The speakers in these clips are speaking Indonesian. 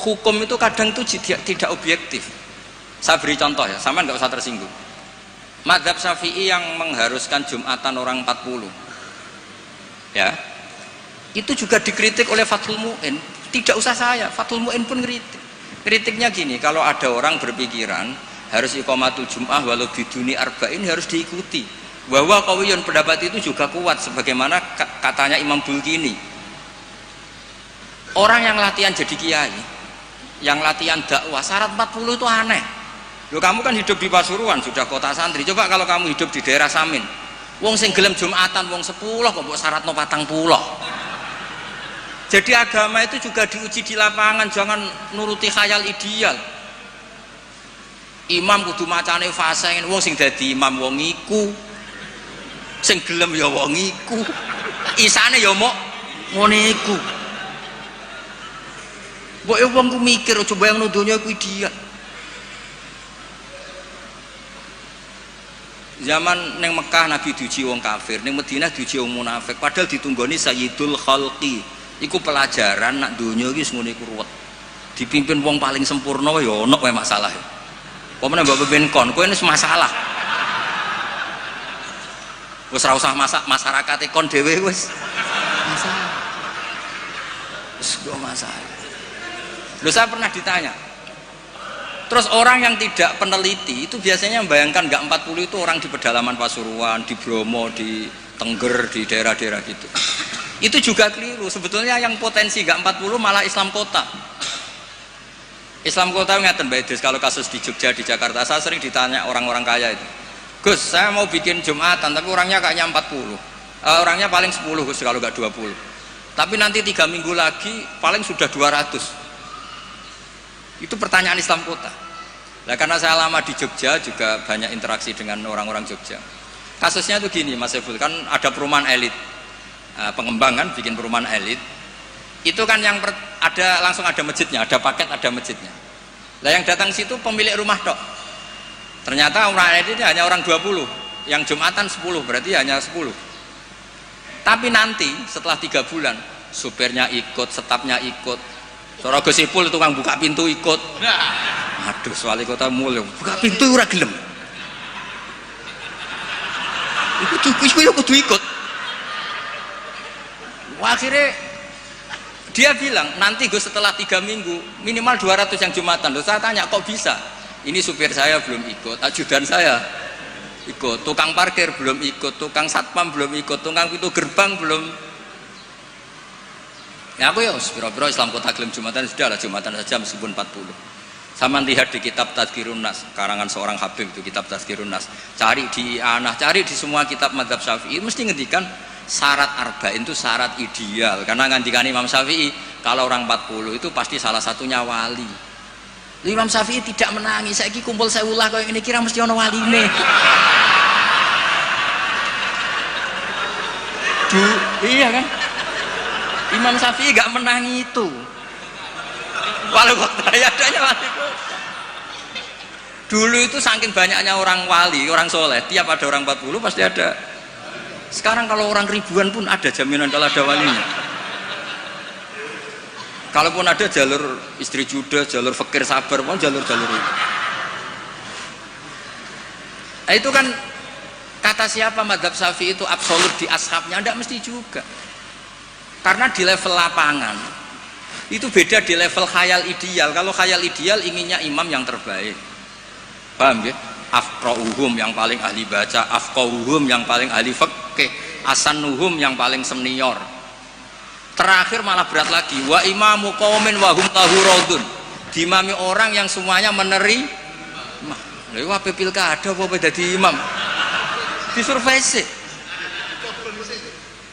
hukum itu kadang itu tidak objektif. Saya beri contoh ya, sama nggak usah tersinggung. Madzhab Syafi'i yang mengharuskan Jumatan orang 40, ya, itu juga dikritik oleh Fathul Mu'in. Tidak usah saya, Fathul Mu'in pun kritik. Kritiknya gini, kalau ada orang berpikiran harus iqamatul Jum'ah walau biduni arba'in harus diikuti. Bahwa qawiyun pendapat itu juga kuat, sebagaimana katanya Imam Bulkini. Orang yang latihan jadi kiai, yang latihan dakwah, syarat 40 itu aneh. Loh, kamu kan hidup di Pasuruan, sudah kota santri. Coba kalau kamu hidup di daerah Samin, wong sing gelem Jumatan wong 10 kok mbok syaratno 40. Jadi agama itu juga diuji di lapangan, jangan nuruti khayal ideal. Imam kudu macane faseng, wong sing dadi imam wong iku, sing gelem ya wong iku, isane ya mok ngene iku. Mbok e wong ku mikir aja bayangno donya iku ideal. Zaman neng Mekah Nabi diuji wong kafir, neng Madinah diuji wong munafik, padahal ditunggoni Sayyidul Khalqi. Iku pelajaran nak donya iki ngene iku ruwet. Dipimpin wong paling sempurna ya ono wae masalah. Pemene mbok pimpin kon, kowe wis masalah. Wis ora usah masyarakat kon dhewe wis masalah. Wis kok masalah. Lho, saya pernah ditanya. Terus orang yang tidak peneliti itu biasanya membayangkan nggak 40 itu orang di pedalaman Pasuruan, di Bromo, di Tengger, di daerah-daerah gitu. Itu juga keliru. Sebetulnya yang potensi nggak 40 malah Islam kota. Islam kota ngeten Mbak Idris, kalau kasus di Jogja, di Jakarta, saya sering ditanya orang-orang kaya itu, Gus, saya mau bikin Jumatan tapi orangnya kayaknya 40, orangnya paling 10 Gus, kalau nggak 20, tapi nanti 3 minggu lagi paling sudah 200. Itu pertanyaan Islam kota. Nah, karena saya lama di Jogja juga banyak interaksi dengan orang-orang Jogja. Kasusnya itu gini Mas Ebul, kan ada perumahan elit, pengembangan bikin perumahan elit. Itu kan yang langsung ada masjidnya, ada paket, ada masjidnya. Nah, yang datang situ pemilik rumah tok. Ternyata orang elit ini hanya orang 20, yang Jumatan 10, berarti hanya 10. Tapi nanti setelah 3 bulan, supirnya ikut, stafnya ikut. Cara Gus Ipul tukang buka pintu ikut. Aduh, wali kota mulya buka pintu ora gelem. Iku kudu ikut. Wah, akhirnya dia bilang nanti Gus setelah 3 minggu minimal 200 yang Jumatan. Loh, saya tanya kok bisa? Ini supir saya belum ikut, ajudan saya ikut, tukang parkir belum ikut, tukang satpam belum ikut, tukang pintu gerbang belum. Ya aku ya biro-biro Islam kota gelem Jumatan, sudah lah Jumatan saja meskipun 40. Sama lihat di kitab Tazkirun Nas, karangan seorang Habib itu kitab Tazkirun Nas. Cari di Anah, cari di semua kitab madzhab Syafi'i mesti ngendikan syarat arba'in itu syarat ideal. Karena ngendikan Imam Syafi'i kalau orang 40 itu pasti salah satunya wali. Imam Syafi'i tidak menangis, saiki kumpul sewulah kaya ngene kira mesti ana waline. Iya kan? Imam Syafi'i gak menang itu. Walau waktu adanya wali. Dulu itu saking banyaknya orang wali, orang soleh, tiap ada orang 40 pasti ada. Sekarang kalau orang ribuan pun ada jaminan kalau ada walinya. Kalaupun ada jalur istri juda, jalur fakir sabar, pun jalur-jalur itu. Nah, itu kan kata siapa madzhab Syafi'i itu absolut di ashabnya? Tidak mesti juga. Karena di level lapangan itu beda di level khayal ideal. Kalau khayal ideal inginnya imam yang terbaik, paham ya? Afqahuhum yang paling ahli baca, afqahuhum yang paling ahli fikih, asanuhum yang paling senior. Terakhir malah berat lagi, wa imamu qaumin wa hum lahu radun. Dimami orang yang semuanya menerima. Lha iku ape pilkada apa dadi imam? Disurvei sih.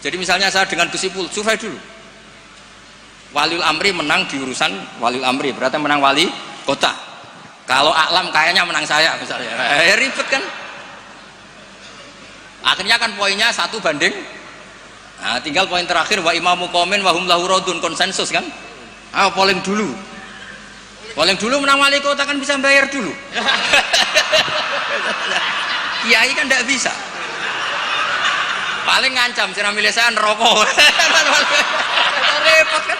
Jadi misalnya saya dengan Gus Ipul, survei dulu. Waliul Amri menang di urusan Waliul Amri, berarti menang wali kota. Kalau Aklam kayaknya menang saya misalnya. Ribet kan? Akhirnya kan poinnya 1 banding. Nah, tinggal poin terakhir wa imamu qaumin wa hum lahu radun, konsensus kan? Polling dulu. Polling dulu menang wali kota kan bisa bayar dulu. Kiai kan tidak bisa. Paling ngancam sira milih saya neraka. Repot kan?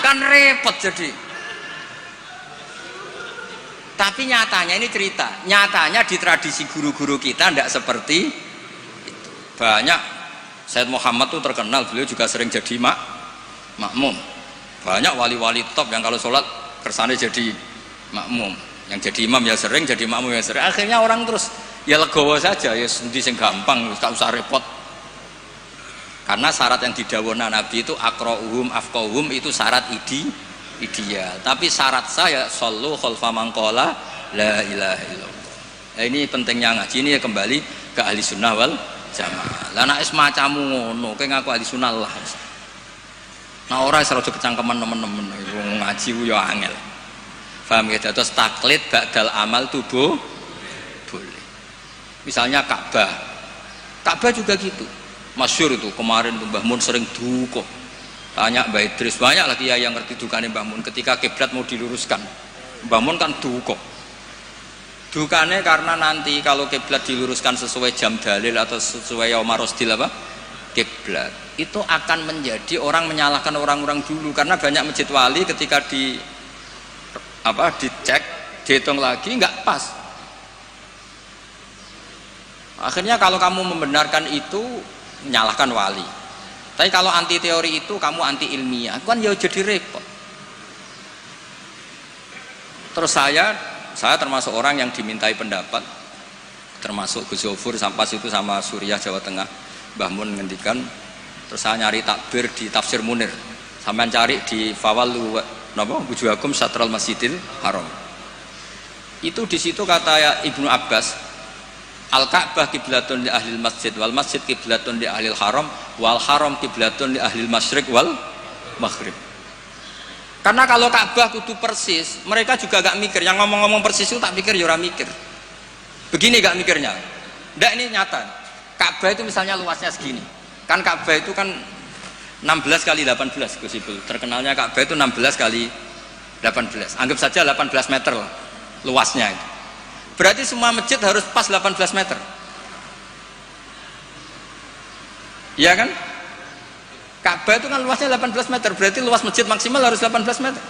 kan repot jadi. Tapi nyatanya ini cerita, nyatanya di tradisi guru-guru kita tidak seperti itu. Banyak Sayyid Muhammad tuh terkenal, beliau juga sering jadi makmum. Banyak wali-wali top yang kalau sholat kersane jadi makmum, yang jadi imam ya sering, jadi makmum ya sering. Akhirnya orang terus ya legowo saja, ya sendi sing gampang, gak usah repot. Karena syarat yang didhawuhna Nabi itu aqra'uhum afqahuhum itu syarat ideal. Tapi syarat saya shollu khalfa man qala la ilaha illallah. Nah, ini pentingnya ngaji ini ya kembali ke ahli sunnah wal jamaah. Lah nek semacammu ngono, kowe ngaku ahli sunnah lah. Nah ora iso kecangkeman temen-temen ngaji ku ya angel. Paham ya? Terus taklid ba'dal amal tubuh boleh. Misalnya Ka'bah juga gitu. Masyhur itu kemarin Mbah Mun sering duka. Tanya Mbah Idris, banyak lagi yang ngerti dukane Mbah Mun ketika kiblat mau diluruskan. Mbah Mun kan duka. Dukane karena nanti kalau kiblat diluruskan sesuai jam dalil atau sesuai yaumar rosdil apa? Kiblat. Itu akan menjadi orang menyalahkan orang-orang dulu karena banyak masjid wali ketika dicek, dihitung lagi nggak pas. Akhirnya kalau kamu membenarkan itu menyalahkan wali. Tapi kalau anti teori itu kamu anti ilmiah, kan ya jadi repot. Terus saya termasuk orang yang dimintai pendapat, termasuk Gus Zofur sampai situ sama Suriah Jawa Tengah. Mbah Mun ngendikan, terus saya nyari takbir di Tafsir Munir, sampean cari di Fawallu napa wujuhakum Syatral Masjidil Haram. Itu di situ kata Ibnu Abbas, Al-Ka'bah kiblatun li ahlil masjid wal masjid kiblatun li ahlil haram wal haram kiblatun li ahlil masyriq wal maghrib. Karena kalau Ka'bah kudu persis, mereka juga gak mikir. Yang ngomong-ngomong persis itu tak mikir, ya ora mikir. Begini gak mikirnya. Ndak, ini nyata. Ka'bah itu misalnya luasnya segini. Kan Ka'bah itu kan 16 kali 18 Gus Ibul. Terkenalnya Ka'bah itu 16 kali 18. Anggap saja 18 meter lah luasnya itu. Berarti semua masjid harus pas 18 meter. Iya kan? Ka'bah itu kan luasnya 18 meter, berarti luas masjid maksimal harus 18 meter.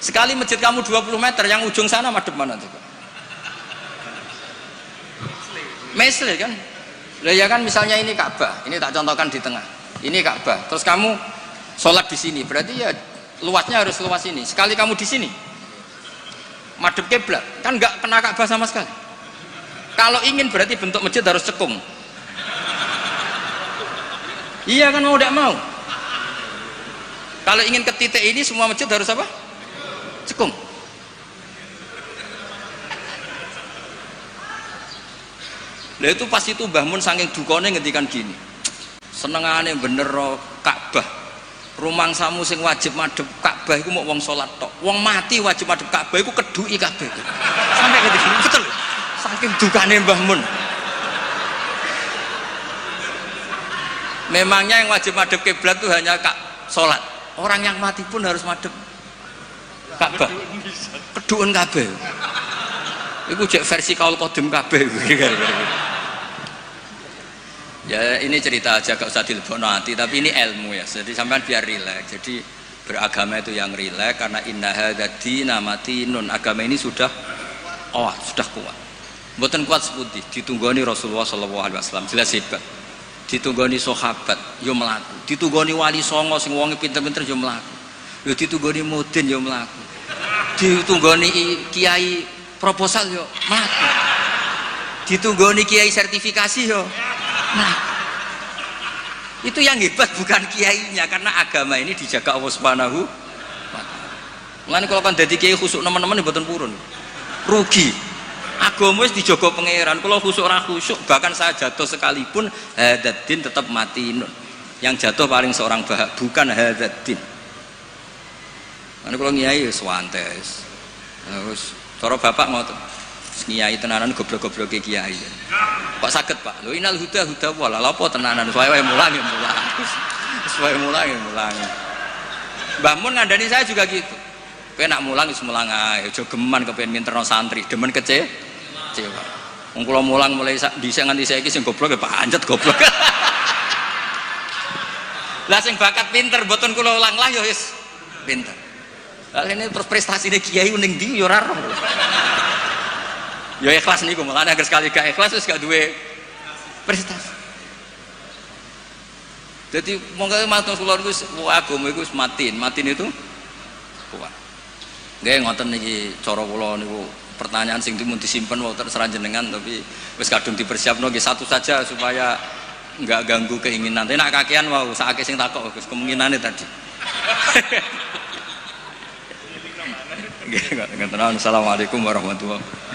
Sekali masjid kamu 20 meter, yang ujung sana madep mana coba? Mesle kan? Lah ya kan, misalnya ini Ka'bah, ini tak contohkan di tengah. Ini Ka'bah, terus kamu sholat di sini, berarti ya luasnya harus luas ini. Sekali kamu di sini madep kiblat, kan nggak kena Ka'bah sama sekali. Kalau ingin berarti bentuk masjid harus cekung. Iya kan, mau tidak mau. Kalau ingin ke titik ini semua masjid harus apa? Cekung. Lah itu pas itu Mbah Mun saking dukane ngendikan gini. Senengane bener Ka'bah. Rumangsamu sing wajib madhep Ka'bah iku mau wong salat tok. Wong mati wajib madhep Ka'bah iku keduki kabeh. Sampai gitu. Betul. Saking dukane Mbah Mun. Memangnya yang wajib madhep kiblat itu hanya salat. Orang yang mati pun harus madhep Ka'bah. Keduken kabeh. Iku jek versi kaul qadim kabeh. Ya ini cerita aja, gak usah dilebokno hati, tapi ini ilmu ya, jadi sampean biar rileks. Jadi beragama itu yang rileks, karena inna hadzina matinun, agama ini sudah sudah kuat. Mboten kuat sepundi, ditunggoni Rasulullah SAW, jelas hebat. Ditunggoni sahabat, yo mlaku. Ditunggoni wali songo sing wonge pinter-pinter yo mlaku. Yo ditunggoni mudin yo mlaku. Ditunggoni kiai proposal yo mlaku. Ditunggoni kiai sertifikasi yo. Nah, itu yang hebat bukan kiainya, karena agama ini dijaga Allah Subhanahu wa ta'ala. Mulane kalau kan dadi kiai khusuk teman-teman mboten purun. Rugi. Agama wis dijaga pangeran. Kalau khusuk ora khusuk, bahkan saya jatuh sekalipun hadzal tetap mati. Yang jatuh paling seorang bukan hadzal. Mulane kalau kiai wis wantes. Terus cara bapak ngoten. Kiai tenanan goblok-gobloke kiai. Kok saged Pak? Lho inal huda wala apa tenanan wae mulang ya mulang. Wae mulang ya mulang. Mbah Mun ngandani saya juga gitu. Kowe nak mulang wis mulang ae, aja geman kepen minterno santri, demen kecewa. Wong kula mulang mulai dhisik nganti saiki sing goblok ya pancet goblok. Lah sing bakat pinter mboten kula ulang lah ya wis pinter. Ini terus prestasi ini kiai uning di yorar. Ya ikhlas niku, makanya agar sekali gak ikhlas terus gak duwe prestasi. Jadi monggo matur kula niku agama iku matin itu kuat. Nggih ngoten niki cara kula niku pertanyaan sing mun disimpen wae terserah jenengan tapi wis kadung dipersiapno nggih satu saja supaya enggak ganggu keinginan. Tapi nek kakean wau sakake sing takok Gus kemungkinane tadi. Nggih, Assalamualaikum warahmatullahi wabarakatuh.